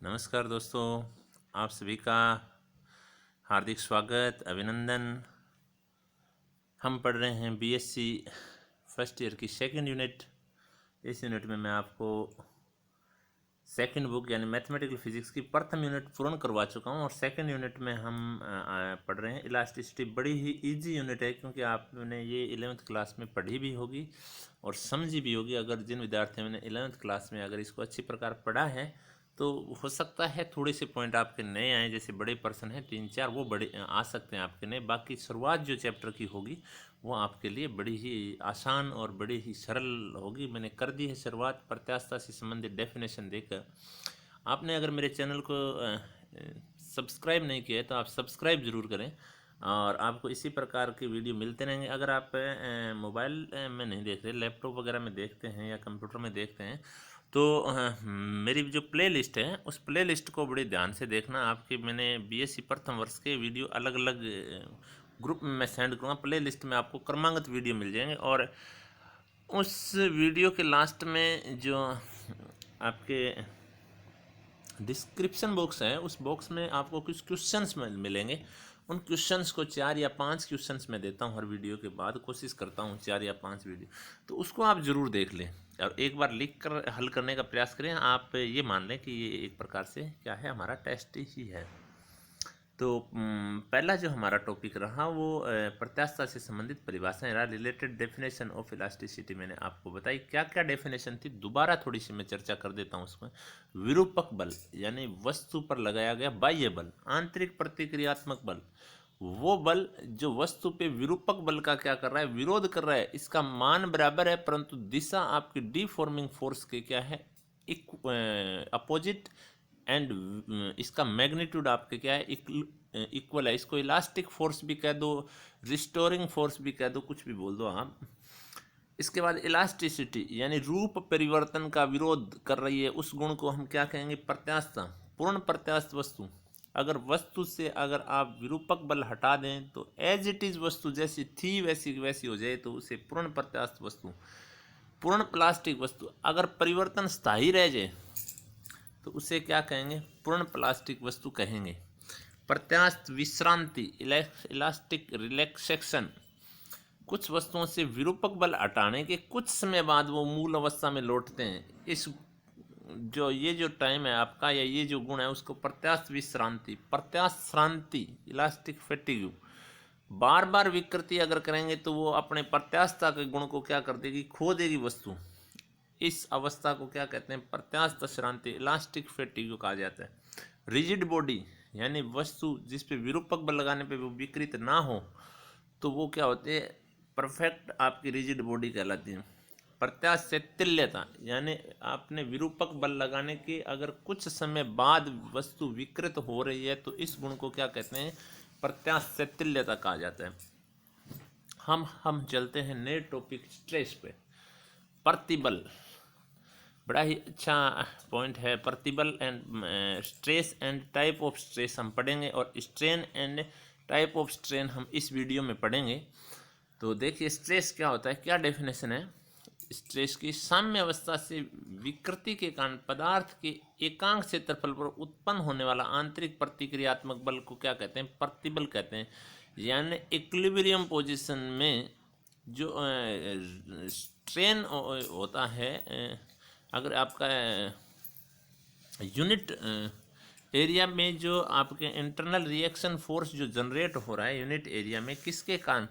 नमस्कार दोस्तों, आप सभी का हार्दिक स्वागत, अभिनंदन। हम पढ़ रहे हैं बीएससी फर्स्ट ईयर की सेकंड यूनिट। इस यूनिट में मैं आपको सेकंड बुक यानी मैथमेटिकल फिजिक्स की प्रथम यूनिट पूर्ण करवा चुका हूं और सेकंड यूनिट में हम पढ़ रहे हैं इलास्टिसिटी। बड़ी ही इजी यूनिट है क्योंकि आपने ये 11th क्लास में पढ़ी भी होगी और समझी भी होगी। अगर जिन विद्यार्थियों ने 11th क्लास में अगर इसको अच्छी प्रकार पढ़ा है तो हो सकता है थोड़े से पॉइंट आपके नए आए, जैसे बड़े पर्सन हैं 3-4 वो बड़े आ सकते हैं आपके नए। बाकी शुरुआत जो चैप्टर की होगी वो आपके लिए बड़ी ही आसान और बड़ी ही सरल होगी। मैंने कर दी है शुरुआत प्रत्यास्थता से संबंधित डेफिनेशन देकर। आपने अगर मेरे चैनल को सब्सक्राइब नहीं किया है तो आप सब्सक्राइब ज़रूर करें और आपको इसी प्रकार के वीडियो मिलते रहेंगे। अगर आप मोबाइल में नहीं देख रहे, लैपटॉप वगैरह में देखते हैं या कंप्यूटर में देखते हैं तो मेरी जो प्ले लिस्ट है उस प्ले लिस्ट को बड़े ध्यान से देखना। आपके मैंने बीएससी प्रथम वर्ष के वीडियो अलग अलग ग्रुप में मैं सेंड करूँगा। प्ले लिस्ट में आपको क्रमांकित वीडियो मिल जाएंगे और उस वीडियो के लास्ट में जो आपके डिस्क्रिप्शन बॉक्स है उस बॉक्स में आपको कुछ क्वेश्चंस मिलेंगे। उन क्वेश्चंस को 4 या 5 क्वेश्चंस मैं देता हूं हर वीडियो के बाद, कोशिश करता हूं 4 या 5 वीडियो, तो उसको आप ज़रूर देख लें और एक बार लिख कर हल करने का प्रयास करें। आप ये मान लें कि ये एक प्रकार से क्या है, हमारा टेस्ट ही है। तो पहला जो हमारा टॉपिक रहा वो प्रत्यास्थता से संबंधित परिभाषाएं रहा। रिलेटेड डेफिनेशन ऑफ इलास्टिसिटी मैंने आपको बताई। क्या क्या डेफिनेशन थी दोबारा थोड़ी सी मैं चर्चा कर देता हूँ उसमें। विरूपक बल यानी वस्तु पर लगाया गया बाह्य बल। आंतरिक प्रतिक्रियात्मक बल वो बल जो वस्तु पे विरूपक बल का क्या कर रहा है, विरोध कर रहा है। इसका मान बराबर है परंतु दिशा आपकी डिफॉर्मिंग फोर्स के क्या है, अपोजिट। एंड इसका मैग्नीट्यूड आपके क्या है, इक्वल है। इसको इलास्टिक फोर्स भी कह दो, रिस्टोरिंग फोर्स भी कह दो, कुछ भी बोल दो आप। इसके बाद इलास्टिसिटी यानी रूप परिवर्तन का विरोध कर रही है, उस गुण को हम क्या कहेंगे, प्रत्यास्थता। पूर्ण प्रत्यास्थ वस्तु, अगर वस्तु से अगर आप विरूपक बल हटा दें तो एज इट इज वस्तु जैसी थी वैसी वैसी हो जाए तो उसे पूर्ण प्रत्यास्थ वस्तु। पूर्ण प्लास्टिक वस्तु अगर परिवर्तन स्थायी रह जाए तो उसे क्या कहेंगे, पूर्ण प्लास्टिक वस्तु कहेंगे। प्रत्यास्थ विश्रांति इलास्टिक रिलैक्सेशन, कुछ वस्तुओं से विरूपक बल हटाने के कुछ समय बाद वो मूल अवस्था में लौटते हैं। इस जो ये जो टाइम है आपका या ये जो गुण है उसको प्रत्यास्थ विश्रांति, प्रत्यास्थ श्रांति, इलास्टिक फेटिग्यू। बार बार विकृति अगर करेंगे तो वो अपने प्रत्यास्थता के गुण को क्या कर देगी, खो देगी वस्तु। इस अवस्था को क्या कहते हैं, प्रत्यास्थ श्रांति, इलास्टिक फेटिग्यू कहा जाता है। रिजिड बॉडी यानी वस्तु जिस पे विरूपक बल लगाने पे वो विकृत ना हो तो वो क्या होते हैं, परफेक्ट आपकी रिजिड बॉडी कहलाती है। प्रत्यास्थ शैथिल्यता यानी आपने विरूपक बल लगाने के अगर कुछ समय बाद वस्तु विकृत हो रही है तो इस गुण को क्या कहते हैं, प्रत्यास्थ शैथिल्यता कहा जाता है। हम चलते हैं नए टॉपिक स्ट्रेस पे। प्रतिबल बड़ा ही अच्छा पॉइंट है। प्रतिबल and stress and type of stress हम पढ़ेंगे और strain and type of strain हम इस वीडियो में पढ़ेंगे। तो देखिए स्ट्रेस क्या होता है, क्या डेफिनेशन है स्ट्रेस की। साम्य अवस्था से विकृति के कारण पदार्थ के एकांक क्षेत्रफल पर उत्पन्न होने वाला आंतरिक प्रतिक्रियात्मक बल को क्या कहते हैं, प्रतिबल कहते हैं। यानी इक्विलिब्रियम पोजीशन में जो स्ट्रेन होता है, अगर आपका यूनिट एरिया में जो आपके इंटरनल रिएक्शन फोर्स जो जनरेट हो रहा है यूनिट एरिया में, किसके कारण,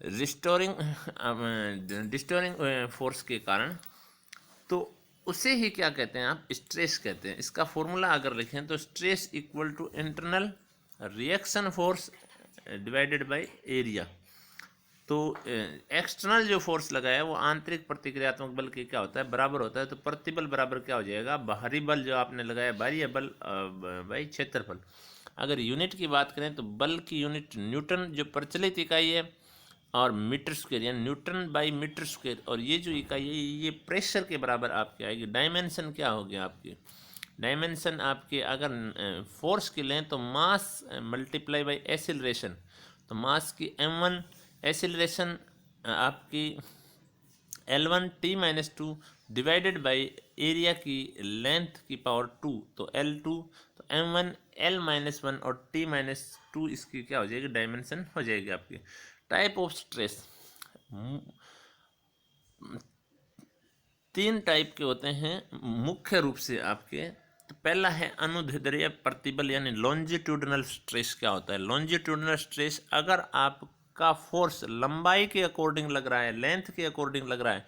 डिस्टोरिंग फोर्स के कारण, तो उसे ही क्या कहते हैं आप, स्ट्रेस कहते हैं। इसका फॉर्मूला अगर लिखें तो stress equal to internal reaction force divided by area. तो एक्सटर्नल जो फोर्स लगा है वो आंतरिक प्रतिक्रियात्मक बल के क्या होता है, बराबर होता है। तो प्रतिबल बराबर क्या हो जाएगा, बाहरी बल जो आपने लगाया बाहरी बल बाई क्षेत्रफल। अगर यूनिट की बात करें तो बल की यूनिट न्यूटन जो प्रचलित इकाई है और मीटर स्क्वायर यानी न्यूटन बाई मीटर स्क्वायर, और ये जो इकाई है ये प्रेशर के बराबर आपकी आएगी। डायमेंशन क्या हो गया आपकी, डायमेंशन आपके अगर फोर्स की लें तो मास मल्टीप्लाई बाई एसिलरेशन, तो मास की m1 एसिलरेशन आपकी L1 T-2 divided by area की लेंथ की पावर 2, तो L2, तो M1 L-1 और T-2 इसकी क्या हो जाएगी, डायमेंशन हो जाएगी आपकी। टाइप ऑफ स्ट्रेस, 3 टाइप के होते हैं मुख्य रूप से आपके। तो पहला है अनुदैर्ध्य प्रतिबल यानी लॉन्जिट्यूडनल स्ट्रेस। क्या होता है लॉन्जिट्यूडनल स्ट्रेस? अगर आपका फोर्स लंबाई के अकॉर्डिंग लग रहा है, लेंथ के अकॉर्डिंग लग रहा है,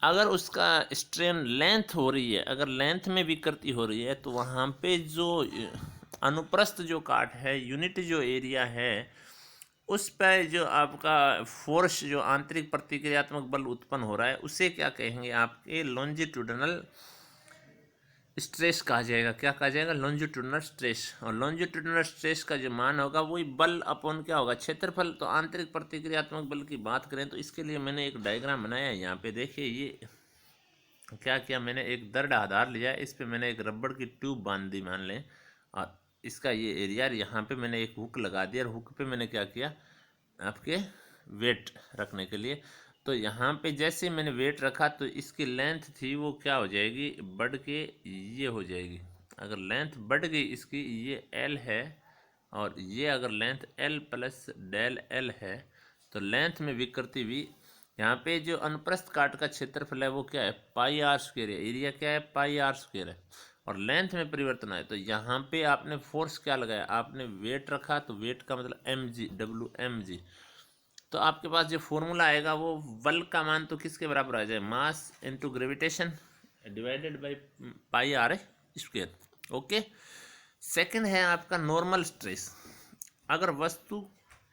अगर उसका स्ट्रेन लेंथ हो रही है, अगर लेंथ में विकृति हो रही है, तो वहाँ पे जो अनुप्रस्थ जो काट है, यूनिट जो एरिया है, उस पर जो आपका फोर्स, जो आंतरिक प्रतिक्रियात्मक बल उत्पन्न हो रहा है, उसे क्या कहेंगे, आपके लॉन्जिट्यूडनल स्ट्रेस कहा जाएगा। क्या कहा जाएगा? Longitudinal stress. और लॉन्जिट्यूडनल स्ट्रेस का जो मान होगा वही बल अपॉन क्या होगा, क्षेत्रफल। तो आंतरिक प्रतिक्रियात्मक बल की बात करें तो इसके लिए मैंने एक डायग्राम बनाया है। यहाँ पे देखिए, ये क्या किया मैंने, एक दृढ़ आधार लिया, इस पे मैंने एक रबड़ की ट्यूब बांध दी मान लें, और इसका ये एरिया, यहाँ पे मैंने एक हुक लगा दिया, और हुक पे मैंने क्या किया, आपके वेट रखने के लिए। तो यहाँ पे जैसे मैंने वेट रखा तो इसकी लेंथ थी वो क्या हो जाएगी, बढ़ के ये हो जाएगी। अगर लेंथ बढ़ गई इसकी, ये L है, और ये अगर length L plus del L है, तो लेंथ में विकृति भी। यहाँ पे जो अनुप्रस्थ काट का क्षेत्रफल है वो क्या है, पाई आर स्क्वायर है, एरिया क्या है, पाई आर स्क्वायर है, और लेंथ में परिवर्तन आए। तो यहाँ पे आपने फोर्स क्या लगाया, आपने वेट रखा, तो वेट का मतलब mg, WMG। तो आपके पास जो फॉर्मूला आएगा वो बल का मान तो किसके बराबर आ जाए, mass into gravitation divided by pi r square. Okay. Second है आपका नॉर्मल स्ट्रेस। अगर वस्तु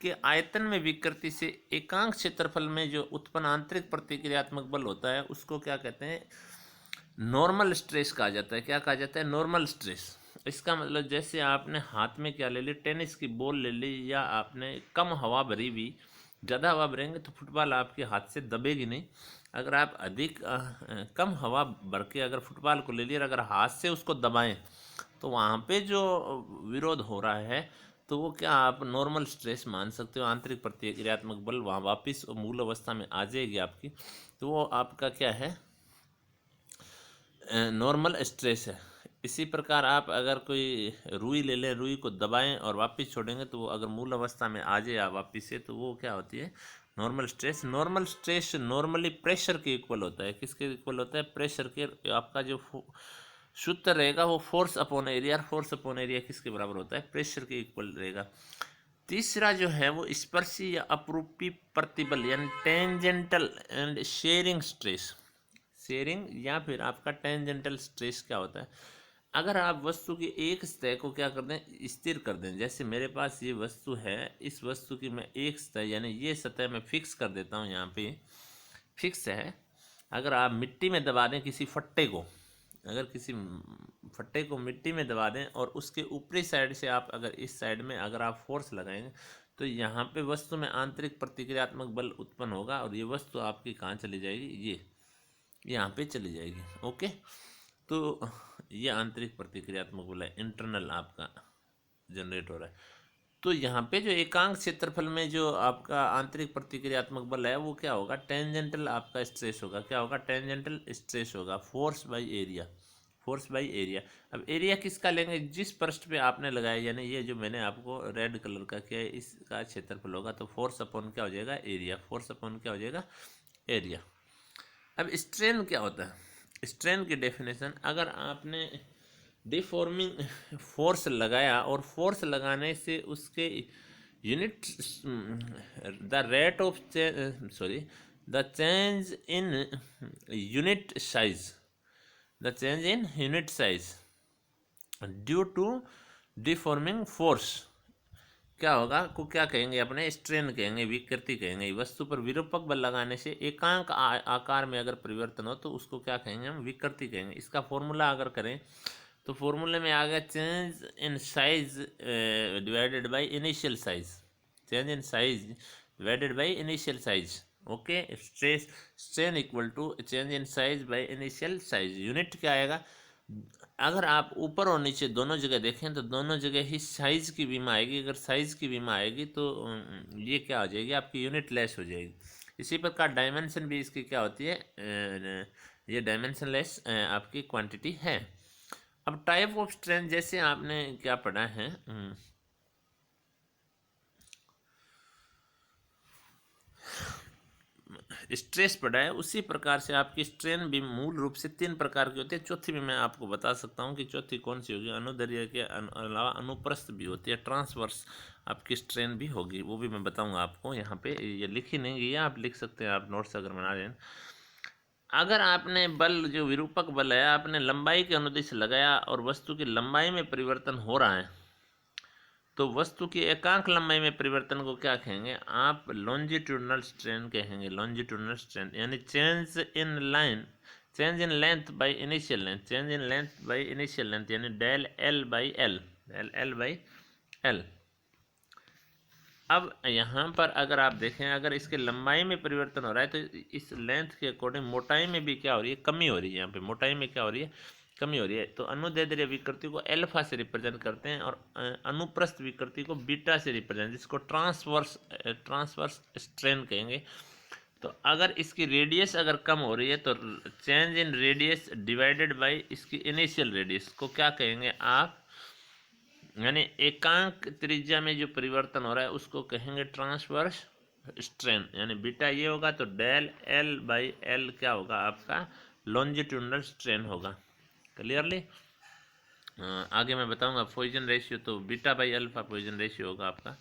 के आयतन में विकृति से एकांक क्षेत्रफल में जो उत्पन्न आंतरिक प्रतिक्रियात्मक बल होता है उसको क्या कहते हैं, नॉर्मल स्ट्रेस कहा जाता है। क्या कहा जाता है, नॉर्मल स्ट्रेस। इसका मतलब जैसे आपने हाथ में क्या ले ली, टेनिस की बॉल ले ली, या आपने कम हवा भरी भी, ज़्यादा हवा भरेंगे तो फुटबॉल आपके हाथ से दबेगी नहीं। अगर आप अधिक कम हवा भर के अगर फुटबॉल को ले लिया, अगर हाथ से उसको दबाएं, तो वहाँ पे जो विरोध हो रहा है, तो वो क्या आप नॉर्मल स्ट्रेस मान सकते हो। आंतरिक प्रतिक्रियात्मक बल वहाँ वापस मूल अवस्था में आ जाएगी आपकी, तो वो आपका क्या है, नॉर्मल स्ट्रेस है। इसी प्रकार आप अगर कोई रुई ले लें, रुई को दबाएं और वापस छोड़ेंगे, तो वो अगर मूल अवस्था में आ जाए वापस से, तो वो क्या होती है, normal stress. Normal stress normally pressure के इक्वल होता है। किसके इक्वल होता है, प्रेशर के। आपका जो सूत्र रहेगा वो force upon area, force upon area किसके बराबर होता है, प्रेशर के इक्वल रहेगा। तीसरा जो है वो स्पर्शी या अपरूपी प्रतिबल यानी टेंजेंटल एंड शेयरिंग स्ट्रेस। शेयरिंग या फिर आपका टेंजेंटल स्ट्रेस क्या होता है, अगर आप वस्तु की एक सतह को क्या कर दें, स्थिर कर दें। जैसे मेरे पास ये वस्तु है, इस वस्तु की मैं एक सतह यानी ये सतह मैं फिक्स कर देता हूँ, यहाँ पे फिक्स है। अगर आप मिट्टी में दबा दें किसी फट्टे को, अगर किसी फट्टे को मिट्टी में दबा दें और उसके ऊपरी साइड से आप अगर इस साइड में अगर आप फोर्स लगाएंगे, तो यहाँ पे वस्तु में आंतरिक प्रतिक्रियात्मक बल उत्पन्न होगा, और ये वस्तु आपकी कहाँ चली जाएगी, ये यहाँ पे चली जाएगी। ओके। तो ये आंतरिक प्रतिक्रियात्मक बल है, इंटरनल आपका जनरेट हो रहा है। तो यहाँ पे जो एकांक क्षेत्रफल में जो आपका आंतरिक प्रतिक्रियात्मक बल है वो क्या होगा, टेंजेंटल आपका स्ट्रेस होगा। क्या होगा, टेंजेंटल स्ट्रेस होगा, force by area, force by area. अब एरिया किसका लेंगे, जिस पृष्ठ पे आपने लगाया, यानी ये जो मैंने आपको रेड कलर का किया है, इसका क्षेत्रफल होगा। तो फोर्स अपॉन क्या हो जाएगा, एरिया, फोर्स अपॉन क्या हो जाएगा, एरिया। अब स्ट्रेन क्या होता है, स्ट्रेन की डेफिनेशन, अगर आपने डिफॉर्मिंग फोर्स लगाया और फोर्स लगाने से उसके unit, the rate of sorry the change in unit size, the change in unit size due to deforming force क्या होगा, को क्या कहेंगे, अपने स्ट्रेन कहेंगे, विकृति कहेंगे। वस्तु पर विरूपक बल लगाने से एकांक आकार में अगर परिवर्तन हो तो उसको क्या कहेंगे, हम विकृति कहेंगे। इसका फॉर्मूला अगर करें तो फॉर्मूले में आ गया change in size divided by initial size, change in size divided by initial size. Okay. Stress strain equal to change in size by initial size. Unit क्या आएगा, अगर आप ऊपर और नीचे दोनों जगह देखें तो दोनों जगह ही साइज की बीमा आएगी। अगर साइज की बीमा आएगी तो ये क्या हो जाएगी, आपकी यूनिट लेस हो जाएगी। इसी प्रकार डायमेंशन भी इसकी क्या होती है, ये डायमेंशनलेस आपकी क्वांटिटी है। अब टाइप ऑफ स्ट्रेन जैसे आपने क्या पढ़ा है, स्ट्रेस पढ़ा है, उसी प्रकार से आपकी स्ट्रेन भी मूल रूप से 3 प्रकार की होती है। चौथी भी मैं आपको बता सकता हूँ कि चौथी कौन सी होगी। अनुदैर्ध्य के अलावा अनुप्रस्थ भी होती है, ट्रांसवर्स आपकी स्ट्रेन भी होगी, वो भी मैं बताऊंगा आपको। यहाँ पे ये लिखी नहीं गई है, आप लिख सकते हैं, आप नोट्स अगर बना रहे हैं। अगर आपने बल, जो विरूपक बल है, आपने लंबाई के अनुदिश लगाया और वस्तु की लंबाई में परिवर्तन हो रहा है, तो वस्तु की एकांक लंबाई में परिवर्तन को क्या कहेंगे आप? लॉन्जिट्यूडनल स्ट्रेन कहेंगे। लॉन्जिट्यूडनल स्ट्रेन यानी change in line, change in length by initial length, change in length by initial length, यानी del L by L, del L by L. अब यहाँ पर अगर आप देखें, अगर इसके लंबाई में परिवर्तन हो रहा है, तो इस लेंथ के अकॉर्डिंग मोटाई में भी क्या हो रही है? कमी हो रही है। यहाँ पे मोटाई में क्या हो रही है? कमी हो रही है। तो अनुदैर्ध्य विकृति को अल्फा से रिप्रेजेंट करते हैं और अनुप्रस्थ विकृति को बीटा से रिप्रेजेंट, जिसको ट्रांसवर्स स्ट्रेन कहेंगे। तो अगर इसकी रेडियस अगर कम हो रही है, तो change in radius divided by इसकी इनिशियल रेडियस को क्या कहेंगे आप? यानी एकांक त्रिज्या में जो परिवर्तन हो रहा है उसको कहेंगे ट्रांसवर्स स्ट्रेन, यानी बीटा ये होगा, तो डेल एल बाई एल क्या होगा आपका? लॉन्जिट्यूडनल स्ट्रेन होगा। क्लियरली? आगे मैं बताऊंगा पॉइजन रेशियो, तो beta by alpha Poisson ratio होगा आपका।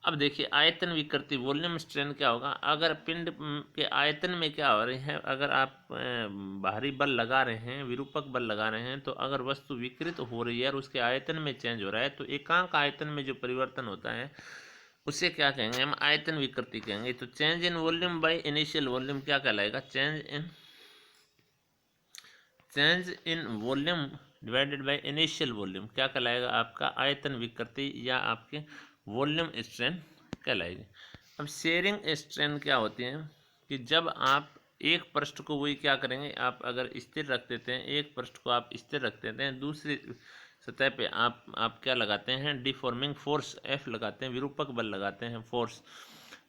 अब देखिए आयतन विकृति, वॉल्यूम स्ट्रेन क्या होगा? अगर पिंड के आयतन में क्या हो रही है, अगर आप भारी बल लगा रहे हैं, विरूपक बल लगा रहे हैं, तो अगर वस्तु विकृत हो रही है और उसके आयतन में चेंज हो रहा है, तो एकांक आयतन में जो परिवर्तन होता है उसे क्या कहेंगे हम? आयतन विकृति कहेंगे। तो change in volume by initial volume क्या कहलाएगा? Change in volume divided by initial volume क्या कहलाएगा आपका? आयतन विकृति या आपके वॉल्यूम स्ट्रेन कहलाएगी। अब शेयरिंग स्ट्रेन क्या होती है कि जब आप एक पृष्ठ को वही क्या करेंगे, आप अगर स्थिर रख देते हैं, एक पृष्ठ को आप स्थिर रख देते हैं, दूसरी सतह पे आप क्या लगाते हैं? डिफॉर्मिंग फोर्स एफ लगाते हैं, विरूपक बल लगाते हैं, फोर्स।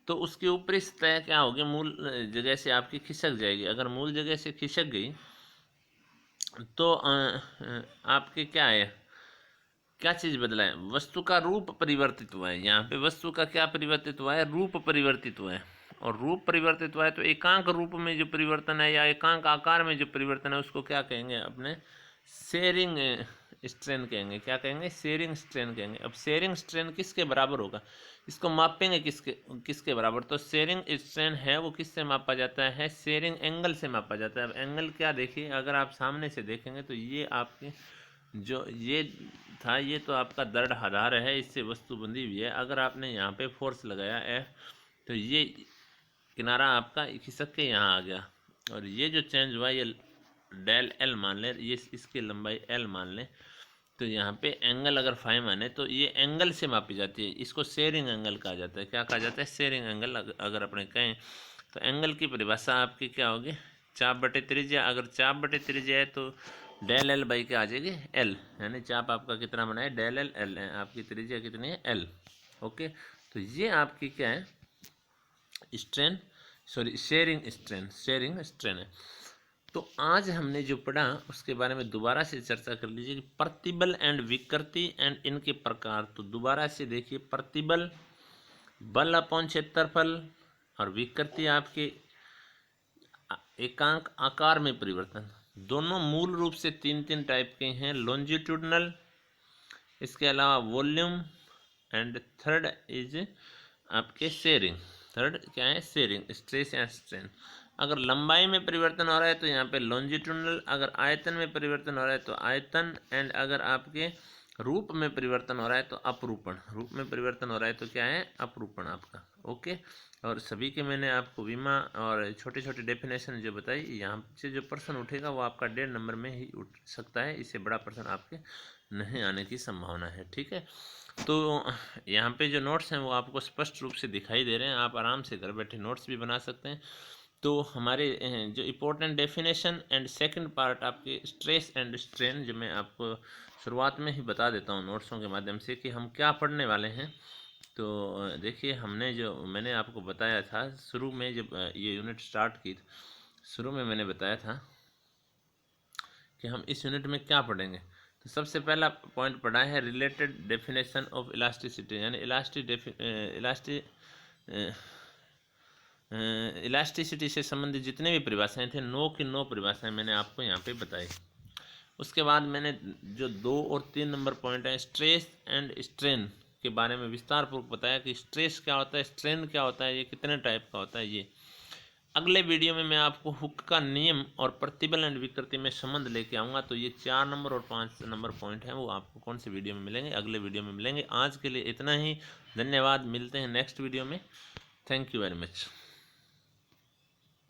तो उसकी ऊपरी सतह क्या होगी? मूल जगह से आपकी खिसक जाएगी। अगर मूल जगह से खिसक गई तो आपके क्या है, क्या चीज़ बदला है? वस्तु का रूप परिवर्तित हुआ है। यहाँ पे वस्तु का क्या परिवर्तित हुआ है? रूप परिवर्तित हुआ है। और रूप परिवर्तित हुआ है तो एकांक रूप में जो परिवर्तन है या एकांक आकार में जो परिवर्तन है उसको क्या कहेंगे? अपने शेयरिंग स्ट्रेन कहेंगे। क्या कहेंगे? शेयरिंग स्ट्रेन कहेंगे। अब शेयरिंग स्ट्रेन किसके बराबर होगा? इसको मापेंगे किसके किसके बराबर? तो शेयरिंग स्ट्रेन है वो किससे मापा जाता है? शेयरिंग एंगल से मापा जाता है। अब एंगल क्या, देखिए अगर आप सामने से देखेंगे तो ये आपके जो ये था, ये तो आपका दर्द आधार है, इससे वस्तु बंधी हुई है। अगर आपने यहाँ पे फोर्स लगाया एफ, तो ये किनारा आपका खिसक के यहाँ आ गया, और ये जो चेंज हुआ ये डेल एल मान लें, ये इसकी लंबाई एल मान लें। तो यहाँ पे एंगल अगर फाइव माने तो ये एंगल से मापी जाती है, इसको शेयरिंग एंगल कहा जाता है। क्या कहा जाता है? Sharing angle. अगर अपने कहें तो एंगल की परिभाषा आपकी क्या होगी? चाप बटे त्रिज्या। अगर चाप बटे त्रिज्या है तो डेल एल बाई क्या आ जाएगी? एल, यानी चाप आपका कितना बना है? डेल एल एल है, आपकी त्रिज्या कितनी है? एल। ओके, तो ये आपकी क्या है? स्ट्रेन, सॉरी शेयरिंग स्ट्रेन है। तो आज हमने जो पढ़ा उसके बारे में दोबारा से चर्चा कर लीजिए कि प्रतिबल एंड विकृति एंड इनके प्रकार। तो दोबारा से देखिए, प्रतिबल बल अपॉन क्षेत्रफल, और विकृति आपके एकांक आकार में परिवर्तन। दोनों मूल रूप से तीन तीन टाइप के हैं, लॉन्जिट्यूडनल, इसके अलावा वॉल्यूम, एंड थर्ड इज आपके शेयरिंग। थर्ड क्या है? शेयरिंग, स्ट्रेस या स्ट्रेन। अगर लंबाई में परिवर्तन हो रहा है तो यहाँ पे लॉन्जिट्यूडनल, अगर आयतन में परिवर्तन हो रहा है तो आयतन, एंड अगर आपके रूप में परिवर्तन हो रहा है तो अपरूपण। रूप में परिवर्तन हो रहा है तो क्या है? अपरूपण आपका। ओके, और सभी के मैंने आपको विमा और छोटे छोटे डेफिनेशन जो बताई, यहाँ से जो प्रश्न उठेगा वो आपका 1.5 नंबर में ही उठ सकता है, इससे बड़ा प्रश्न आपके नहीं आने की संभावना है। ठीक है, तो यहाँ पे जो नोट्स हैं वो आपको स्पष्ट रूप से दिखाई दे रहे हैं, आप आराम से घर बैठे नोट्स भी बना सकते हैं। तो हमारे जो important definition and second part आपके स्ट्रेस एंड स्ट्रेन, जो मैं आपको शुरुआत में ही बता देता हूँ नोट्सों के माध्यम से कि हम क्या पढ़ने वाले हैं। तो देखिए, हमने जो मैंने आपको बताया था शुरू में जब ये यूनिट स्टार्ट की शुरू में मैंने बताया था कि हम इस यूनिट में क्या पढ़ेंगे। तो सबसे पहला पॉइंट पढ़ा है रिलेटेड डेफिनेशन ऑफ इलास्टिसिटी, यानी इलास्टिसिटी से संबंधित जितने भी परिभाषाएं थे, 9 की 9 परिभाषाएं मैंने आपको यहाँ पे बताई। उसके बाद मैंने जो 2 और 3 नंबर पॉइंट है स्ट्रेस एंड स्ट्रेन के बारे में विस्तार पूर्वक बताया कि स्ट्रेस क्या होता है, स्ट्रेन क्या होता है, ये कितने टाइप का होता है। ये अगले वीडियो में मैं आपको हुक का नियम और प्रतिबल एंड विकृति में संबंध लेके आऊँगा। तो ये 4 नंबर और 5 नंबर पॉइंट हैं, वो आपको कौन से वीडियो में मिलेंगे, अगले वीडियो में मिलेंगे। आज के लिए इतना ही, धन्यवाद, मिलते हैं नेक्स्ट वीडियो में। Thank you very much.